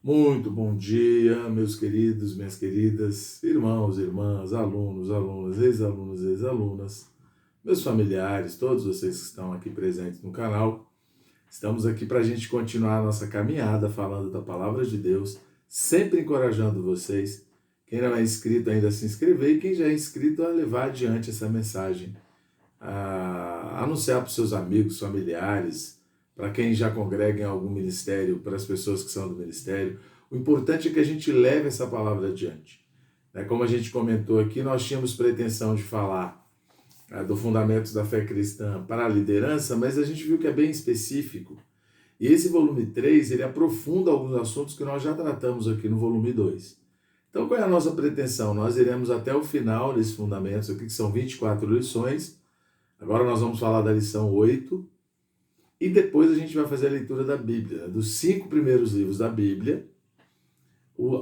Muito bom dia, meus queridos, minhas queridas, irmãos, irmãs, alunos, alunas, ex-alunos, ex-alunas, meus familiares, todos vocês que estão aqui presentes no canal. Estamos aqui para a gente continuar a nossa caminhada falando da Palavra de Deus, sempre encorajando vocês. Quem não é inscrito ainda a se inscrever e quem já é inscrito a levar adiante essa mensagem, a anunciar para os seus amigos, familiares, para quem já congrega em algum ministério, para as pessoas que são do ministério. O importante é que a gente leve essa palavra adiante. Como a gente comentou aqui, nós tínhamos pretensão de falar do Fundamentos da Fé Cristã para a liderança, mas a gente viu que é bem específico. E esse volume 3, ele aprofunda alguns assuntos que nós já tratamos aqui no volume 2. Então, qual é a nossa pretensão? Nós iremos até o final desses fundamentos aqui, que são 24 lições. Agora nós vamos falar da lição 8. E depois a gente vai fazer a leitura da Bíblia, dos 5 primeiros livros da Bíblia.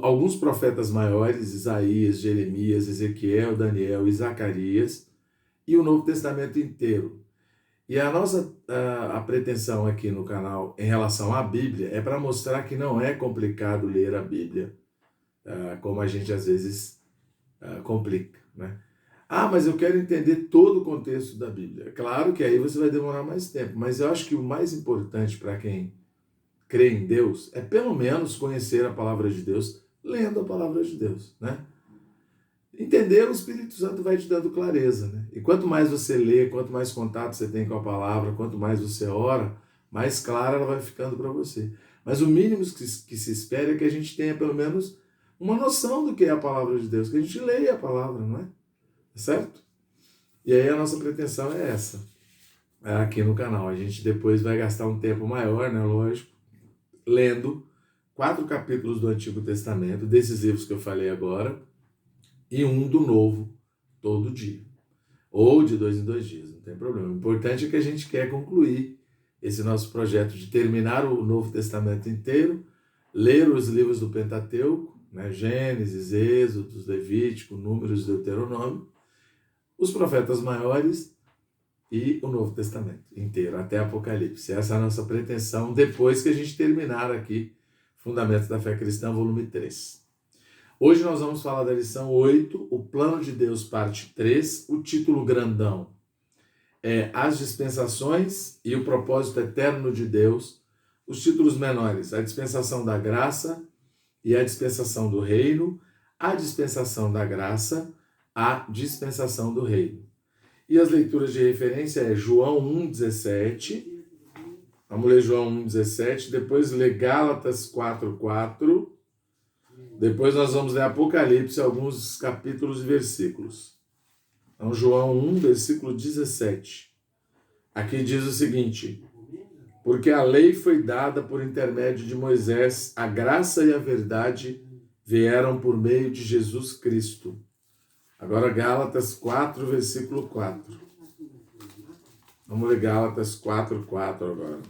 Alguns profetas maiores, Isaías, Jeremias, Ezequiel, Daniel e Zacarias, e o Novo Testamento inteiro. E a nossa a pretensão aqui no canal em relação à Bíblia é para mostrar que não é complicado ler a Bíblia, como a gente às vezes complica, né? Mas eu quero entender todo o contexto da Bíblia. Claro que aí você vai demorar mais tempo, mas eu acho que o mais importante para quem crê em Deus é pelo menos conhecer a palavra de Deus, lendo a palavra de Deus, né? Entender, o Espírito Santo vai te dando clareza, né? E quanto mais você lê, quanto mais contato você tem com a palavra, quanto mais você ora, mais clara ela vai ficando para você. Mas o mínimo que se espera é que a gente tenha pelo menos uma noção do que é a palavra de Deus, que a gente leia a palavra, não é? Certo? E aí a nossa pretensão é essa, aqui no canal. A gente depois vai gastar um tempo maior, né, lógico, lendo 4 capítulos do Antigo Testamento, desses livros que eu falei agora, e um do Novo, todo dia. Ou de 2 em 2 dias, não tem problema. O importante é que a gente quer concluir esse nosso projeto de terminar o Novo Testamento inteiro, ler os livros do Pentateuco, né, Gênesis, Êxodo, Levítico, Números, Deuteronômio, os profetas maiores e o Novo Testamento inteiro, até Apocalipse. Essa é a nossa pretensão depois que a gente terminar aqui Fundamentos da Fé Cristã, volume 3. Hoje nós vamos falar da lição 8, o Plano de Deus, parte 3. O título grandão é As Dispensações e o Propósito Eterno de Deus. Os títulos menores, a dispensação da graça e a dispensação do reino, a dispensação da graça, a dispensação do reino. E as leituras de referência é João 1,17. Vamos ler João 1,17. Depois ler Gálatas 4,4. Depois nós vamos ler Apocalipse, alguns capítulos e versículos. Então, João 1, versículo 17. Aqui diz o seguinte: porque a lei foi dada por intermédio de Moisés, a graça e a verdade vieram por meio de Jesus Cristo. Agora Gálatas 4, versículo 4. Vamos ler Gálatas 4, 4 agora.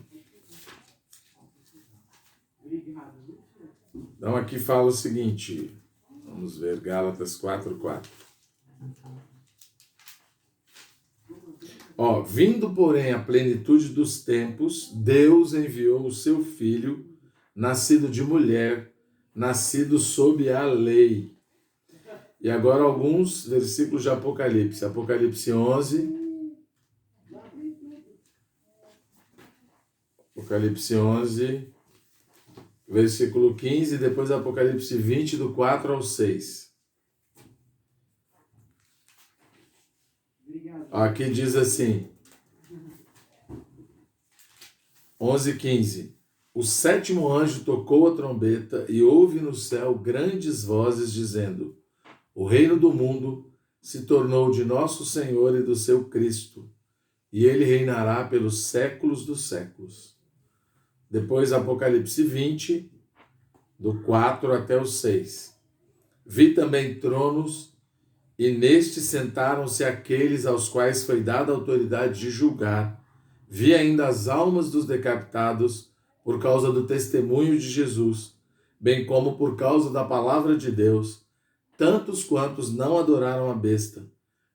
Então aqui fala o seguinte, vamos ver Gálatas 4, 4. Vindo, porém, a plenitude dos tempos, Deus enviou o seu Filho, nascido de mulher, nascido sob a lei. E agora alguns versículos de Apocalipse. Apocalipse 11. Apocalipse 11, versículo 15, depois Apocalipse 20, do 4 ao 6. Aqui diz assim, 11:15. O 7º anjo tocou a trombeta e houve no céu grandes vozes dizendo: o reino do mundo se tornou de nosso Senhor e do seu Cristo, e ele reinará pelos séculos dos séculos. Depois Apocalipse 20, do 4 até o 6. Vi também tronos, e nestes sentaram-se aqueles aos quais foi dada a autoridade de julgar. Vi ainda as almas dos decapitados por causa do testemunho de Jesus, bem como por causa da palavra de Deus, tantos quantos não adoraram a besta,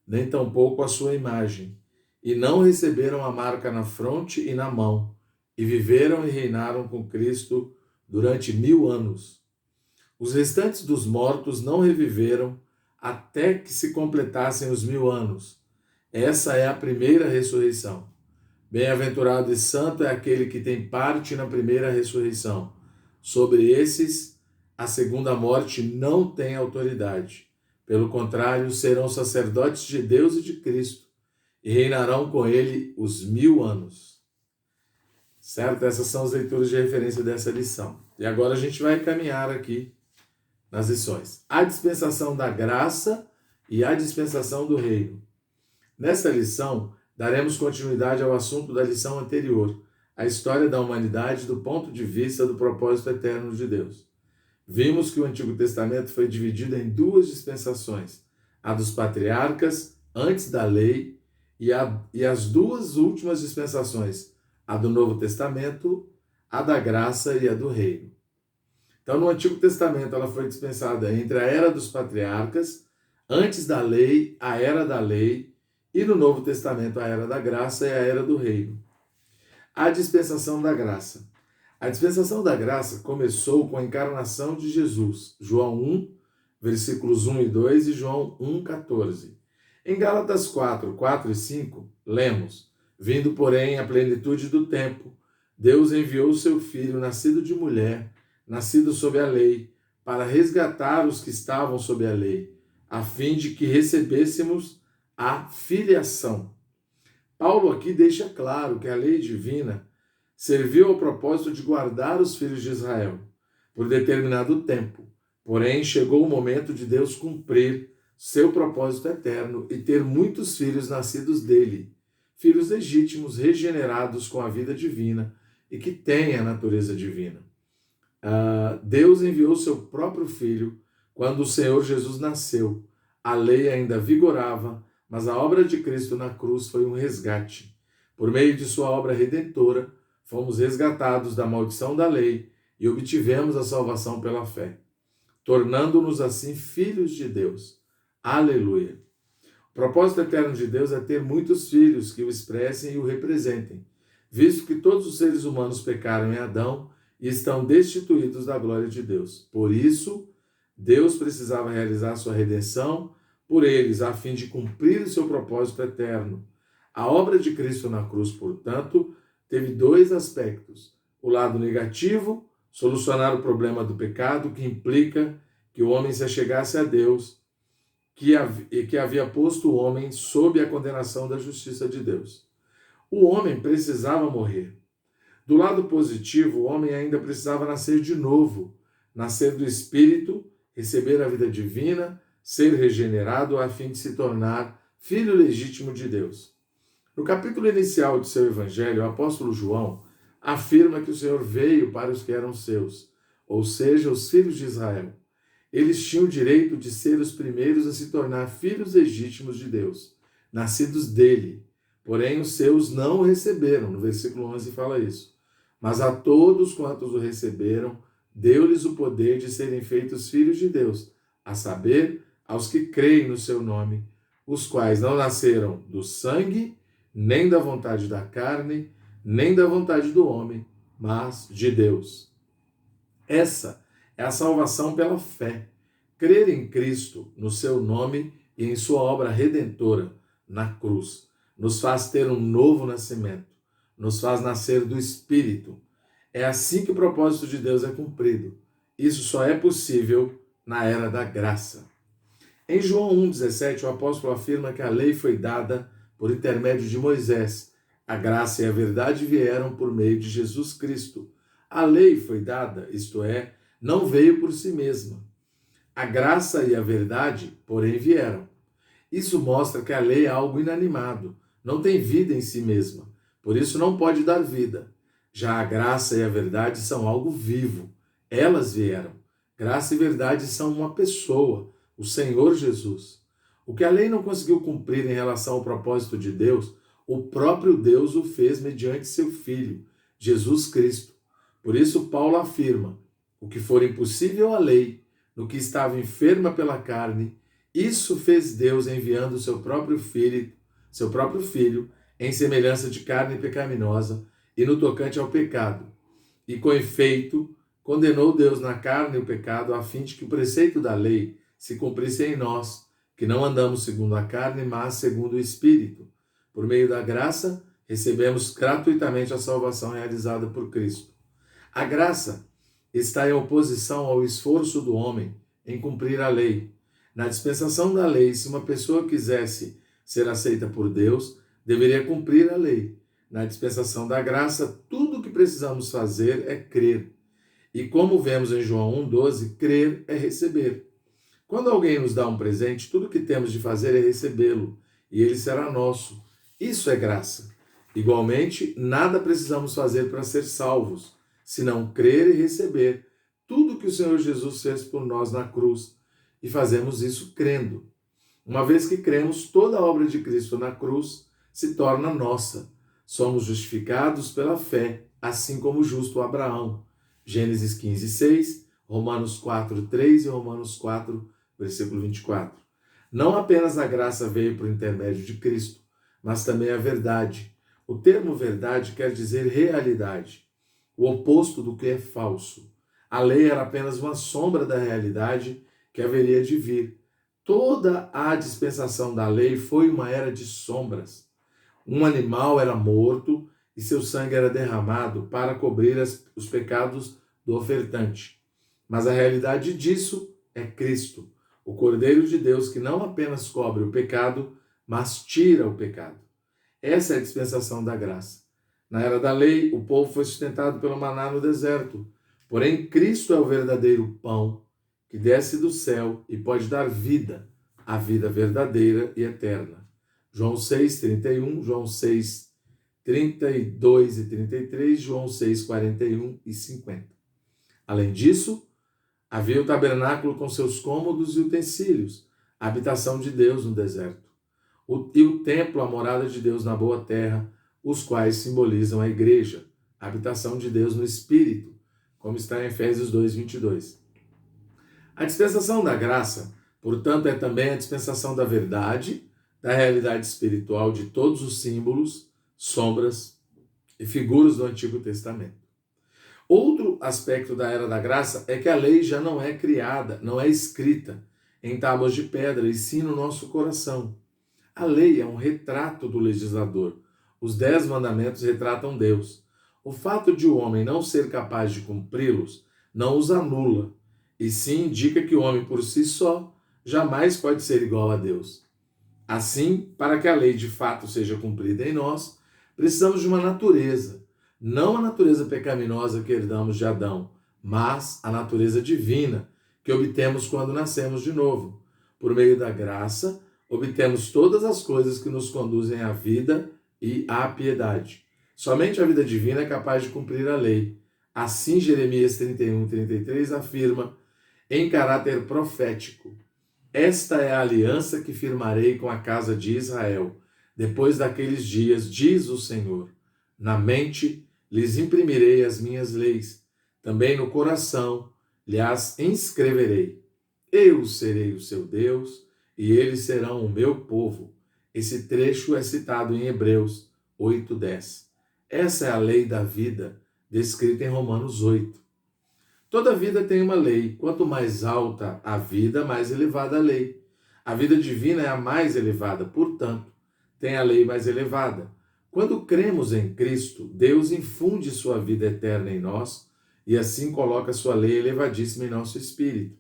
nem tampouco a sua imagem, e não receberam a marca na fronte e na mão, e viveram e reinaram com Cristo durante 1000 anos. Os restantes dos mortos não reviveram até que se completassem os 1000 anos. Essa é a primeira ressurreição. Bem-aventurado e santo é aquele que tem parte na primeira ressurreição. Sobre esses, a segunda morte não tem autoridade. Pelo contrário, serão sacerdotes de Deus e de Cristo, e reinarão com ele os 1000 anos. Certo? Essas são as leituras de referência dessa lição. E agora a gente vai caminhar aqui nas lições. A dispensação da graça e a dispensação do reino. Nesta lição, daremos continuidade ao assunto da lição anterior, a história da humanidade do ponto de vista do propósito eterno de Deus. Vimos que o Antigo Testamento foi dividido em 2 dispensações, a dos patriarcas, antes da lei, e as 2 últimas dispensações, a do Novo Testamento, a da graça e a do reino. Então, no Antigo Testamento, ela foi dispensada entre a era dos patriarcas, antes da lei, a era da lei, e no Novo Testamento, a era da graça e a era do reino. A dispensação da graça. A dispensação da graça começou com a encarnação de Jesus, João 1, versículos 1 e 2 e João 1, 14. Em Gálatas 4, 4 e 5, lemos: vindo, porém, a plenitude do tempo, Deus enviou o seu Filho, nascido de mulher, nascido sob a lei, para resgatar os que estavam sob a lei, a fim de que recebêssemos a filiação. Paulo aqui deixa claro que a lei divina serviu ao propósito de guardar os filhos de Israel por determinado tempo. Porém, chegou o momento de Deus cumprir seu propósito eterno e ter muitos filhos nascidos dele, filhos legítimos, regenerados com a vida divina e que têm a natureza divina. Deus enviou seu próprio Filho quando o Senhor Jesus nasceu. A lei ainda vigorava, mas a obra de Cristo na cruz foi um resgate. Por meio de sua obra redentora, fomos resgatados da maldição da lei e obtivemos a salvação pela fé, tornando-nos assim filhos de Deus. Aleluia! O propósito eterno de Deus é ter muitos filhos que o expressem e o representem, visto que todos os seres humanos pecaram em Adão e estão destituídos da glória de Deus. Por isso, Deus precisava realizar sua redenção por eles, a fim de cumprir o seu propósito eterno. A obra de Cristo na cruz, portanto, teve 2 aspectos. O lado negativo, solucionar o problema do pecado, que implica que o homem se achegasse a Deus, que havia posto o homem sob a condenação da justiça de Deus. O homem precisava morrer. Do lado positivo, o homem ainda precisava nascer de novo, nascer do Espírito, receber a vida divina, ser regenerado a fim de se tornar filho legítimo de Deus. No capítulo inicial de seu evangelho, o apóstolo João afirma que o Senhor veio para os que eram seus, ou seja, os filhos de Israel. Eles tinham o direito de ser os primeiros a se tornar filhos legítimos de Deus, nascidos dele. Porém, os seus não o receberam. No versículo 11 fala isso. Mas a todos quantos o receberam, deu-lhes o poder de serem feitos filhos de Deus, a saber, aos que creem no seu nome, os quais não nasceram do sangue, nem da vontade da carne, nem da vontade do homem, mas de Deus. Essa é a salvação pela fé. Crer em Cristo, no seu nome e em sua obra redentora na cruz, nos faz ter um novo nascimento, nos faz nascer do Espírito. É assim que o propósito de Deus é cumprido. Isso só é possível na era da graça. Em João 1,17, o apóstolo afirma que a lei foi dada por intermédio de Moisés. A graça e a verdade vieram por meio de Jesus Cristo. A lei foi dada, isto é, não veio por si mesma. A graça e a verdade, porém, vieram. Isso mostra que a lei é algo inanimado, não tem vida em si mesma, por isso não pode dar vida. Já a graça e a verdade são algo vivo, elas vieram. Graça e verdade são uma pessoa, o Senhor Jesus. O que a lei não conseguiu cumprir em relação ao propósito de Deus, o próprio Deus o fez mediante seu Filho, Jesus Cristo. Por isso Paulo afirma, o que for impossível à lei, no que estava enferma pela carne, isso fez Deus enviando seu próprio filho, em semelhança de carne pecaminosa e no tocante ao pecado. E com efeito, condenou Deus na carne o pecado a fim de que o preceito da lei se cumprisse em nós, que não andamos segundo a carne, mas segundo o Espírito. Por meio da graça, recebemos gratuitamente a salvação realizada por Cristo. A graça está em oposição ao esforço do homem em cumprir a lei. Na dispensação da lei, se uma pessoa quisesse ser aceita por Deus, deveria cumprir a lei. Na dispensação da graça, tudo o que precisamos fazer é crer. E como vemos em João 1,12, crer é receber. Quando alguém nos dá um presente, tudo o que temos de fazer é recebê-lo, e ele será nosso. Isso é graça. Igualmente, nada precisamos fazer para ser salvos, senão crer e receber tudo que o Senhor Jesus fez por nós na cruz. E fazemos isso crendo. Uma vez que cremos, toda a obra de Cristo na cruz se torna nossa. Somos justificados pela fé, assim como o justo Abraão. Gênesis 15:6, Romanos 4:3 e Romanos 4, versículo 24. Não apenas a graça veio por intermédio de Cristo, mas também a verdade. O termo verdade quer dizer realidade, o oposto do que é falso. A lei era apenas uma sombra da realidade que haveria de vir. Toda a dispensação da lei foi uma era de sombras. Um animal era morto e seu sangue era derramado para cobrir os pecados do ofertante. Mas a realidade disso é Cristo, o Cordeiro de Deus que não apenas cobre o pecado, mas tira o pecado. Essa é a dispensação da graça. Na era da lei, o povo foi sustentado pelo maná no deserto. Porém, Cristo é o verdadeiro pão que desce do céu e pode dar vida, a vida verdadeira e eterna. João 6:31, João 6:32 e 33, João 6:41 e 50. Além disso, havia o tabernáculo com seus cômodos e utensílios, a habitação de Deus no deserto. E o templo, a morada de Deus na boa terra, os quais simbolizam a igreja, a habitação de Deus no Espírito, como está em Efésios 2:22. A dispensação da graça, portanto, é também a dispensação da verdade, da realidade espiritual de todos os símbolos, sombras e figuras do Antigo Testamento. Outro aspecto da era da graça é que a lei já não é criada, não é escrita em tábuas de pedra, e sim no nosso coração. A lei é um retrato do legislador. Os 10 mandamentos retratam Deus. O fato de o homem não ser capaz de cumpri-los não os anula, e sim indica que o homem por si só jamais pode ser igual a Deus. Assim, para que a lei de fato seja cumprida em nós, precisamos de uma natureza, não a natureza pecaminosa que herdamos de Adão, mas a natureza divina que obtemos quando nascemos de novo. Por meio da graça, obtemos todas as coisas que nos conduzem à vida e à piedade. Somente a vida divina é capaz de cumprir a lei. Assim, Jeremias 31:33 afirma, em caráter profético: esta é a aliança que firmarei com a casa de Israel. Depois daqueles dias, diz o Senhor, na mente lhes imprimirei as minhas leis, também no coração lhes inscreverei. Eu serei o seu Deus e eles serão o meu povo. Esse trecho é citado em Hebreus 8:10. Essa é a lei da vida, descrita em Romanos 8. Toda vida tem uma lei. Quanto mais alta a vida, mais elevada a lei. A vida divina é a mais elevada, portanto, tem a lei mais elevada. Quando cremos em Cristo, Deus infunde sua vida eterna em nós e assim coloca sua lei elevadíssima em nosso espírito.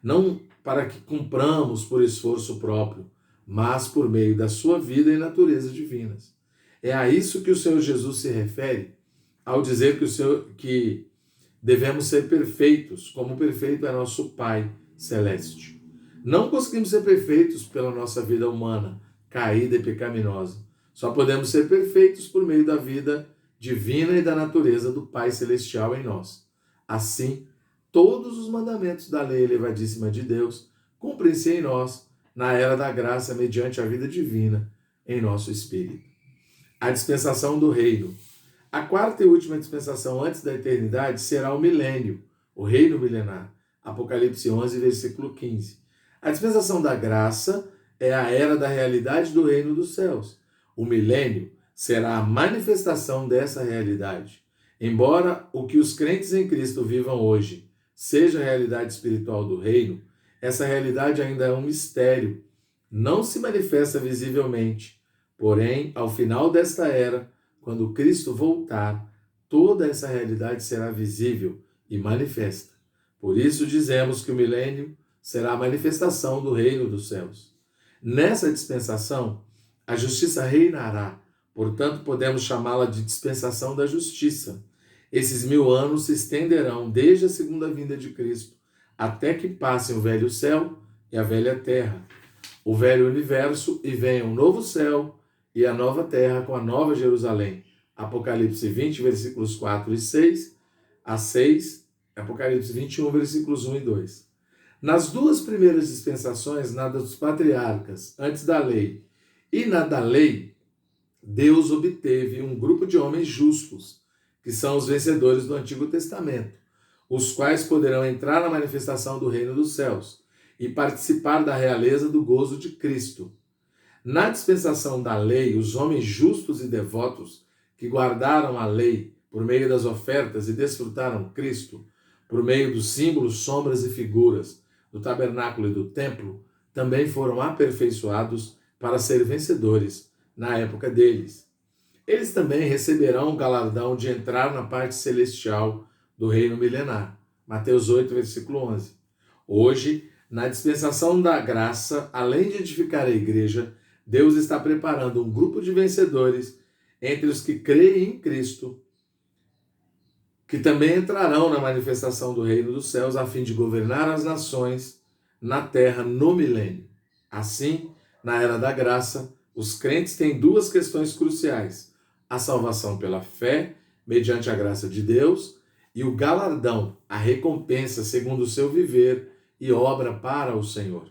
Não para que cumpramos por esforço próprio, mas por meio da sua vida e natureza divinas. É a isso que o Senhor Jesus se refere ao dizer que devemos ser perfeitos, como perfeito é nosso Pai Celeste. Não conseguimos ser perfeitos pela nossa vida humana, caída e pecaminosa. Só podemos ser perfeitos por meio da vida divina e da natureza do Pai Celestial em nós. Assim, todos os mandamentos da lei elevadíssima de Deus cumprem-se em nós, na era da graça, mediante a vida divina em nosso espírito. A dispensação do reino. A quarta e última dispensação antes da eternidade será o milênio, o reino milenar. Apocalipse 11, versículo 15. A dispensação da graça é a era da realidade do reino dos céus. O milênio será a manifestação dessa realidade. Embora o que os crentes em Cristo vivam hoje seja a realidade espiritual do reino, essa realidade ainda é um mistério, não se manifesta visivelmente. Porém, ao final desta era, quando Cristo voltar, toda essa realidade será visível e manifesta. Por isso dizemos que o milênio será a manifestação do reino dos céus. Nessa dispensação, a justiça reinará, portanto podemos chamá-la de dispensação da justiça. Esses 1000 anos se estenderão desde a segunda vinda de Cristo, até que passem o velho céu e a velha terra, o velho universo, e venha um novo céu e a nova terra com a nova Jerusalém. Apocalipse 20, versículos 4 e 6 a 6, Apocalipse 21, versículos 1 e 2. Nas duas primeiras dispensações, na dos patriarcas, antes da lei, e na da lei, Deus obteve um grupo de homens justos, que são os vencedores do Antigo Testamento, os quais poderão entrar na manifestação do reino dos céus e participar da realeza do gozo de Cristo. Na dispensação da lei, os homens justos e devotos que guardaram a lei por meio das ofertas e desfrutaram Cristo, por meio dos símbolos, sombras e figuras do tabernáculo e do templo, também foram aperfeiçoados para ser vencedores na época deles. Eles também receberão o galardão de entrar na parte celestial do reino milenar. Mateus 8, versículo 11. Hoje, na dispensação da graça, além de edificar a igreja, Deus está preparando um grupo de vencedores entre os que creem em Cristo, que também entrarão na manifestação do reino dos céus a fim de governar as nações na terra no milênio. Assim, na era da graça, os crentes têm duas questões cruciais: a salvação pela fé, mediante a graça de Deus, e o galardão, a recompensa segundo o seu viver e obra para o Senhor.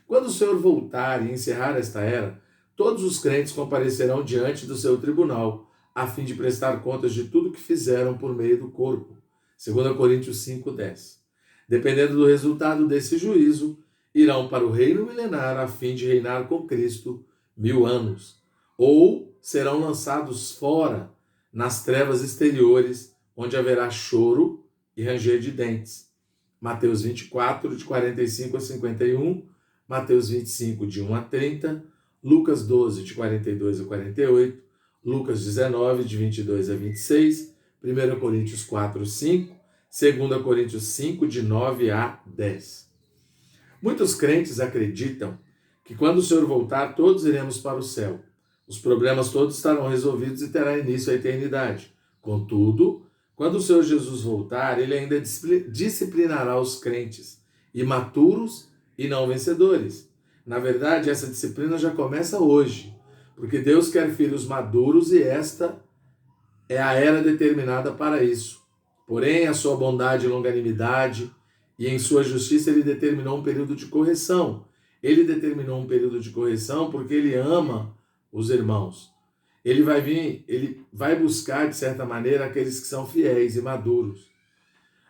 Quando o Senhor voltar e encerrar esta era, todos os crentes comparecerão diante do seu tribunal, a fim de prestar contas de tudo que fizeram por meio do corpo. 2 Coríntios 5:10. Dependendo do resultado desse juízo, irão para o reino milenar a fim de reinar com Cristo 1000 anos, ou serão lançados fora, nas trevas exteriores, onde haverá choro e ranger de dentes. Mateus 24, de 45 a 51, Mateus 25, de 1 a 30, Lucas 12, de 42 a 48, Lucas 19, de 22 a 26, 1 Coríntios 4, 5, 2 Coríntios 5, de 9 a 10. Muitos crentes acreditam que quando o Senhor voltar, todos iremos para o céu. Os problemas todos estarão resolvidos e terá início a eternidade. Contudo, quando o Senhor Jesus voltar, ele ainda disciplinará os crentes, imaturos e não vencedores. Na verdade, essa disciplina já começa hoje, porque Deus quer filhos maduros e esta é a era determinada para isso. Porém, a sua bondade e longanimidade e em sua justiça ele determinou um período de correção. Ele determinou um período de correção porque ele ama os irmãos. Ele vai buscar, de certa maneira, aqueles que são fiéis e maduros.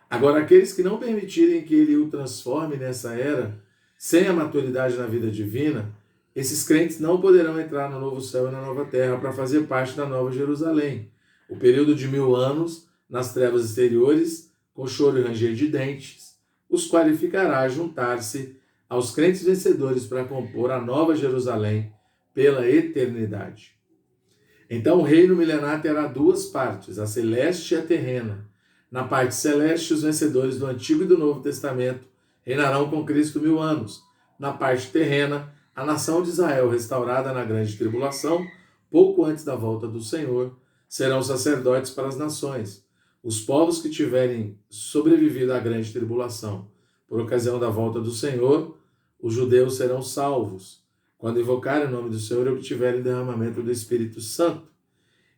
Agora, aqueles que não permitirem que ele o transforme nessa era, sem a maturidade na vida divina, esses crentes não poderão entrar no novo céu e na nova terra para fazer parte da nova Jerusalém. O período de 1000 anos, nas trevas exteriores, com choro e ranger de dentes, os qualificará a juntar-se aos crentes vencedores para compor a nova Jerusalém pela eternidade. Então o reino milenar terá duas partes, a celeste e a terrena. Na parte celeste, os vencedores do Antigo e do Novo Testamento reinarão com Cristo 1000 anos. Na parte terrena, a nação de Israel, restaurada na grande tribulação, pouco antes da volta do Senhor, serão sacerdotes para as nações. Os povos que tiverem sobrevivido à grande tribulação, por ocasião da volta do Senhor, os judeus serão salvos, quando invocarem o nome do Senhor e obtiverem derramamento do Espírito Santo.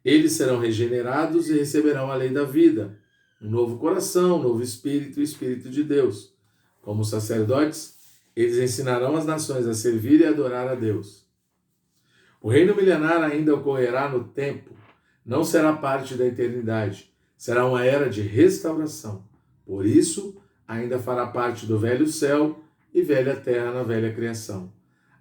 Eles serão regenerados e receberão a lei da vida, um novo coração, um novo espírito e o Espírito de Deus. Como sacerdotes, eles ensinarão as nações a servir e adorar a Deus. O reino milenar ainda ocorrerá no tempo, não será parte da eternidade, será uma era de restauração. Por isso, ainda fará parte do velho céu e velha terra na velha criação.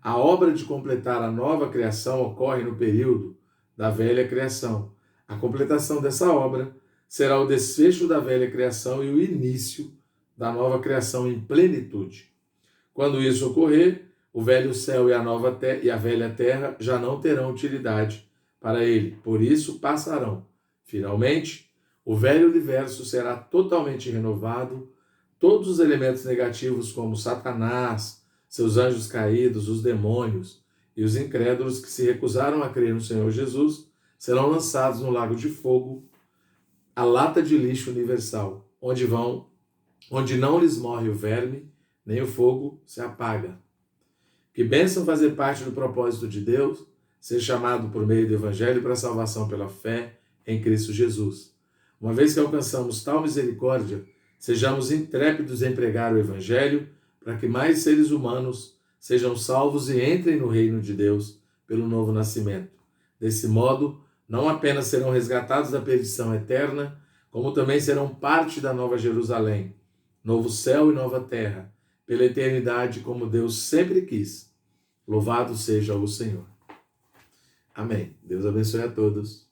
A obra de completar a nova criação ocorre no período da velha criação. A completação dessa obra será o desfecho da velha criação e o início da nova criação em plenitude. Quando isso ocorrer, o velho céu e a velha terra já não terão utilidade para ele, por isso passarão. Finalmente, o velho universo será totalmente renovado, todos os elementos negativos como Satanás, seus anjos caídos, os demônios e os incrédulos que se recusaram a crer no Senhor Jesus serão lançados no lago de fogo, a lata de lixo universal, onde não lhes morre o verme, nem o fogo se apaga. Que bênção fazer parte do propósito de Deus, ser chamado por meio do Evangelho para a salvação pela fé em Cristo Jesus. Uma vez que alcançamos tal misericórdia, sejamos intrépidos em pregar o Evangelho para que mais seres humanos sejam salvos e entrem no reino de Deus pelo novo nascimento. Desse modo, não apenas serão resgatados da perdição eterna, como também serão parte da Nova Jerusalém, novo céu e nova terra, pela eternidade como Deus sempre quis. Louvado seja o Senhor. Amém. Deus abençoe a todos.